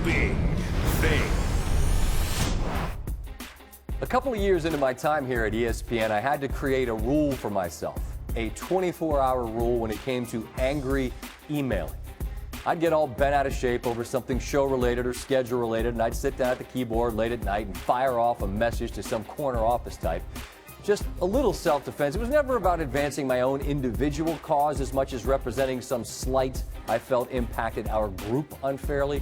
big thing. A couple of years into my time here at ESPN, I had to create a rule for myself, a 24-hour rule when it came to angry emailing. I'd get all bent out of shape over something show-related or schedule-related, and I'd sit down at the keyboard late at night and fire off a message to some corner office type. Just a little self-defense. It was never about advancing my own individual cause as much as representing some slight I felt impacted our group unfairly.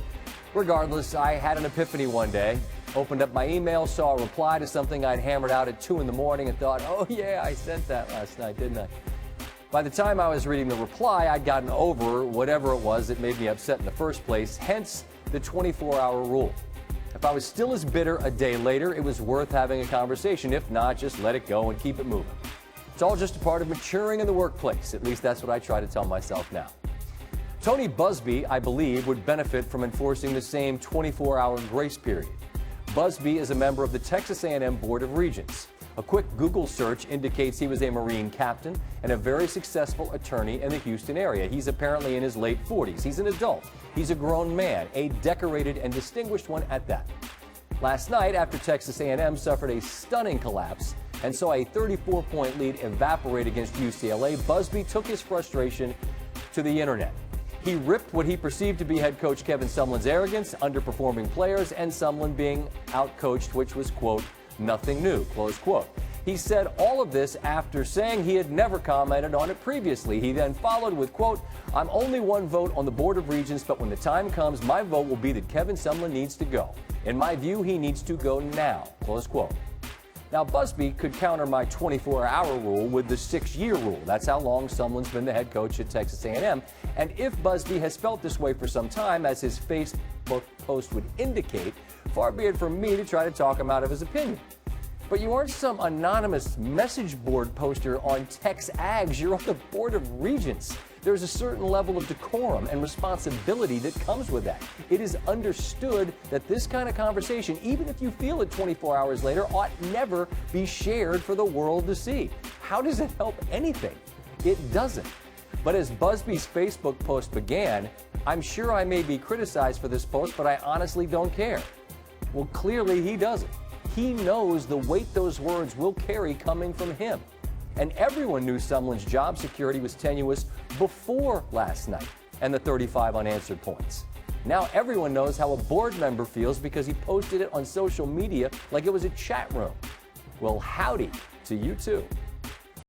Regardless, I had an epiphany one day. Opened up my email, saw a reply to something I'd hammered out at 2 in the morning and thought, oh yeah, I sent that last night, didn't I? By the time I was reading the reply, I'd gotten over whatever it was that made me upset in the first place, hence the 24-hour rule. If I was still as bitter a day later, it was worth having a conversation. If not, just let it go and keep it moving. It's all just a part of maturing in the workplace. At least that's what I try to tell myself now. Tony Busby, I believe, would benefit from enforcing the same 24-hour grace period. Busby is a member of the Texas A&M Board of Regents. A quick Google search indicates he was a Marine captain and a very successful attorney in the Houston area. He's apparently in his late 40s. He's an adult. He's a grown man, a decorated and distinguished one at that. Last night, after Texas A&M suffered a stunning collapse and saw a 34-point lead evaporate against UCLA, Busby took his frustration to the internet. He ripped what he perceived to be head coach Kevin Sumlin's arrogance, underperforming players, and Sumlin being outcoached, which was, quote, nothing new, close quote. He said all of this after saying he had never commented on it previously. He then followed with, quote, I'm only one vote on the Board of Regents, but when the time comes, my vote will be that Kevin Sumlin needs to go. In my view, he needs to go now, close quote. Now, Busby could counter my 24-hour rule with the 6-year rule. That's how long Sumlin's been the head coach at Texas A&M. And if Busby has felt this way for some time, as his Facebook post would indicate, far be it from me to try to talk him out of his opinion. But you aren't some anonymous message board poster on TexAgs. You're on the Board of Regents. There's a certain level of decorum and responsibility that comes with that. It is understood that this kind of conversation, even if you feel it 24 hours later, ought never be shared for the world to see. How does it help anything? It doesn't. But as Busby's Facebook post began, I'm sure I may be criticized for this post, but I honestly don't care. Well, clearly he doesn't. He knows the weight those words will carry coming from him. And everyone knew Sumlin's job security was tenuous before last night and the 35 unanswered points. Now everyone knows how a board member feels because he posted it on social media like it was a chat room. Well, howdy to you too.